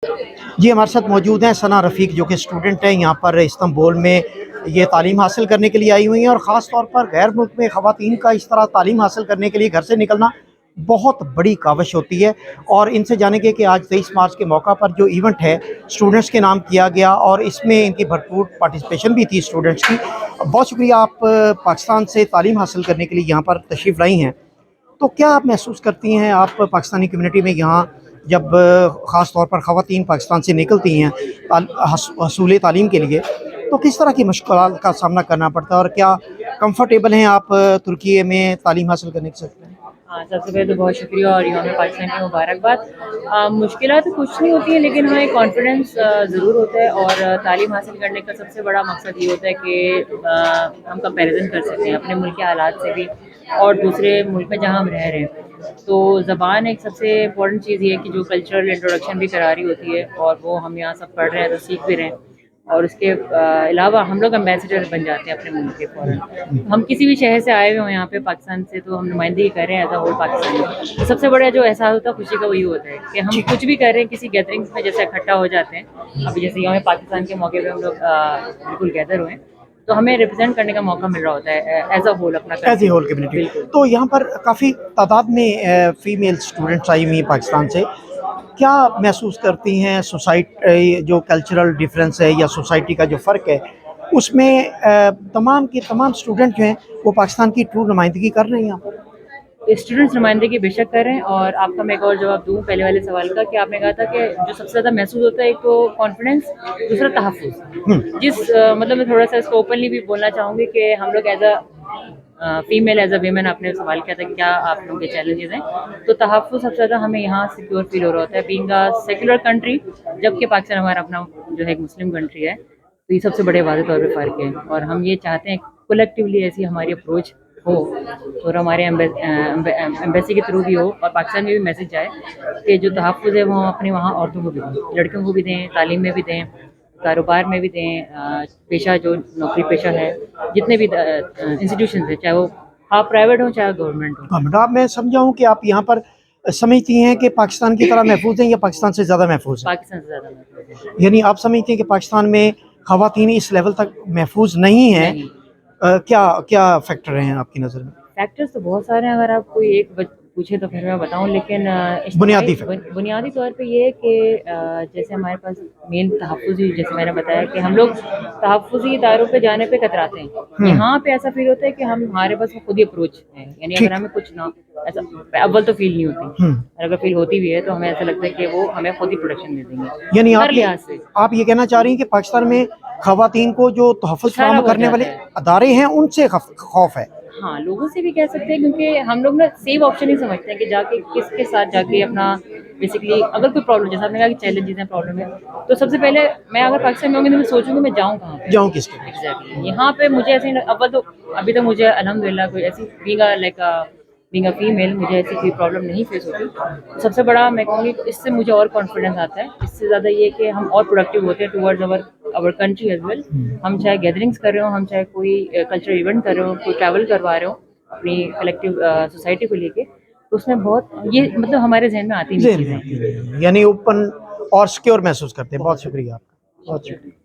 جی ہمارے ساتھ موجود ہیں ثنا رفیق جو کہ اسٹوڈنٹ ہیں یہاں پر استنبول میں یہ تعلیم حاصل کرنے کے لیے آئی ہوئی ہیں، اور خاص طور پر غیر ملک میں خواتین کا اس طرح تعلیم حاصل کرنے کے لیے گھر سے نکلنا بہت بڑی کاوش ہوتی ہے۔ اور ان سے جانیں گے کہ آج 23 مارچ کے موقع پر جو ایونٹ ہے اسٹوڈنٹس کے نام کیا گیا، اور اس میں ان کی بھرپور پارٹیسپیشن بھی تھی اسٹوڈنٹس کی۔ بہت شکریہ، آپ پاکستان سے تعلیم حاصل کرنے کے لیے یہاں پر تشریف لائی ہیں، تو کیا آپ محسوس کرتی ہیں آپ پاکستانی کمیونٹی میں یہاں جب خاص طور پر خواتین پاکستان سے نکلتی ہیں حصول تعلیم کے لیے، تو کس طرح کی مشکلات کا سامنا کرنا پڑتا ہے، اور کیا کمفرٹیبل ہیں آپ ترکی میں تعلیم حاصل کرنے کے سلسلے میں؟ ہاں، سب سے پہلے تو بہت شکریہ اور یوم پاکستان کی مبارکباد۔ مشکلات کچھ نہیں ہوتی ہیں، لیکن ہمیں کانفیڈنس ضرور ہوتا ہے، اور تعلیم حاصل کرنے کا سب سے بڑا مقصد یہ ہوتا ہے کہ ہم کمپیریزن کر سکتے ہیں اپنے ملک کے حالات سے بھی اور دوسرے ملک میں جہاں ہم رہ رہے ہیں۔ تو زبان ایک سب سے امپورٹنٹ چیز یہ ہے کہ جو کلچرل انٹروڈکشن بھی کرا رہی ہوتی ہے، اور وہ ہم یہاں سب پڑھ رہے ہیں تو سیکھ بھی رہے ہیں، اور اس کے علاوہ ہم لوگ امبیسڈر بن جاتے ہیں اپنے ملک کے فوراً۔ ہم کسی بھی شہر سے آئے ہوئے ہوں یہاں پہ پاکستان سے، تو ہم نمائندگی کر رہے ہیں ایز اے ہول پاکستان تو سب سے بڑا جو احساس ہوتا ہے خوشی کا وہی ہوتا ہے کہ ہم کچھ بھی کر رہے ہیں، کسی گیدرنگس میں جیسے اکٹھا ہو جاتے ہیں، ابھی جیسے یوم پاکستان کے موقع پہ ہم لوگ بالکل گیدر ہوئے ہیں، تو ہمیں ریپرزینٹ کرنے کا موقع مل رہا ہوتا ہے ایز اے ہول اپنا ایز اے ہول کمیونٹی۔ تو یہاں پر کافی تعداد میں فیمیل اسٹوڈنٹس آئی ہوئی ہیں پاکستان سے، کیا محسوس کرتی ہیں جو کلچرل ڈیفرنس ہے یا سوسائٹی کا جو فرق ہے اس میں تمام کے تمام اسٹوڈنٹ جو ہیں وہ پاکستان کی ٹرو نمائندگی کر رہے ہیں یہاں پر؟ اسٹوڈنٹس نمائندگی بے شک کریں، اور آپ کا میں ایک اور جواب دوں پہلے والے سوال کا کہ آپ نے کہا تھا کہ جو سب سے زیادہ محسوس ہوتا ہے ایک تو کانفیڈنس، دوسرا تحفظ۔ مطلب میں تھوڑا سا اس کو اوپنلی بھی بولنا چاہوں گی کہ ہم لوگ as a female as a women, آپ نے سوال کیا تھا کہ کیا آپ لوگوں کے چیلنجز ہیں، تو تحفظ سب سے زیادہ ہمیں یہاں سیکیور فیل ہو رہا ہوتا ہے بینگ اے سیکولر کنٹری، جبکہ پاکستان ہمارا اپنا جو ہے ایک مسلم کنٹری ہے، تو یہ سب سے بڑے واضح طور پہ فرق ہے، اور ہم یہ چاہتے ہیں کولیکٹیولی ایسی ہماری اپروچ ہو، اور ہمارے ایمبیسی کے تھرو بھی ہو، اور پاکستان میں بھی میسج جائے کہ جو تحفظ ہے وہ ہم اپنے وہاں عورتوں کو بھی دیں، لڑکیوں کو بھی دیں، تعلیم میں بھی دیں، کاروبار میں بھی دیں، پیشہ جو نوکری پیشہ ہے، جتنے بھی انسٹیٹیوشنز ہیں، چاہے وہ آپ پرائیویٹ ہوں چاہے گورنمنٹ ہوں۔ آپ میں سمجھا ہوں کہ آپ یہاں پر سمجھتی ہیں کہ پاکستان کی طرح محفوظ ہیں یا پاکستان سے زیادہ محفوظ ہیں؟ پاکستان سے زیادہ محفوظ ہے۔ یعنی آپ سمجھتے ہیں کہ پاکستان میں خواتین اس لیول تک محفوظ نہیں ہیں؟ کیا کیا فیکٹر ہیں آپ کی نظر میں؟ فیکٹرز تو بہت سارے ہیں، اگر آپ کوئی ایک پوچھے تو پھر میں بتاؤں، لیکن بنیادی طور پہ یہ ہے کہ جیسے ہمارے پاس مین تحفظی، جیسے میں نے بتایا کہ ہم لوگ تحفظی اداروں پہ جانے پہ کتراتے ہیں، یہاں پہ ایسا فیل ہوتا ہے کہ ہمارے پاس خود ہی اپروچ ہے، یعنی اگر ہمیں کچھ نہ ایسا اول تو فیل نہیں ہوتی، اور اگر فیل ہوتی بھی ہے تو ہمیں ایسا لگتا ہے کہ وہ ہمیں خود ہی پروٹیکشن دے دیں گے، یعنی ہر لحاظ سے۔ آپ یہ کہنا چاہ رہی ہیں کہ پاکستان میں خواتین کو جو تحفظ فراہم کرنے والے ادارے ہیں ان سے خوف ہے؟ ہاں، لوگوں سے بھی کہہ سکتے ہیں، کیونکہ ہم لوگ نا سیف آپشن ہی سمجھتے ہیں کہ جا کے کس کے ساتھ جا کے اپنا بیسکلی اگر کوئی پرابلم، جیسا آپ نے کہا کہ چیلنجز ہیں، پرابلم ہے، تو سب سے پہلے میں اگر پاکستان میں ہوں گی تو میں سوچوں گی میں جاؤں کہاں پہ، جاؤں کس کے؟ ایگزیکٹلی یہاں پہ مجھے ایسے اول تو ابھی تک مجھے الحمدللہ کوئی ایسی بینگ اے فیمیل مجھے ایسی کوئی پرابلم نہیں فیس ہوتی۔ سب سے بڑا میں کہوں گی اس سے مجھے اور کانفیڈنس آتا ہے، اس سے زیادہ یہ کہ ہم اور پروڈکٹیو ہوتے ہیں ٹورڈز اور کنٹری ایز ویل۔ ہم چاہے گیدرنگس کر رہے ہوں، ہم چاہے کوئی کلچرل ایونٹ کر رہے ہوں، کوئی ٹریول کروا رہے ہوں اپنی کلیکٹیو سوسائٹی کو لے کے، تو اس میں بہت یہ مطلب ہمارے ذہن میں آتی ہیں چیزیں، یعنی اوپن اور سیکیور محسوس کرتے ہیں۔ بہت شکریہ آپ کا، بہت شکریہ۔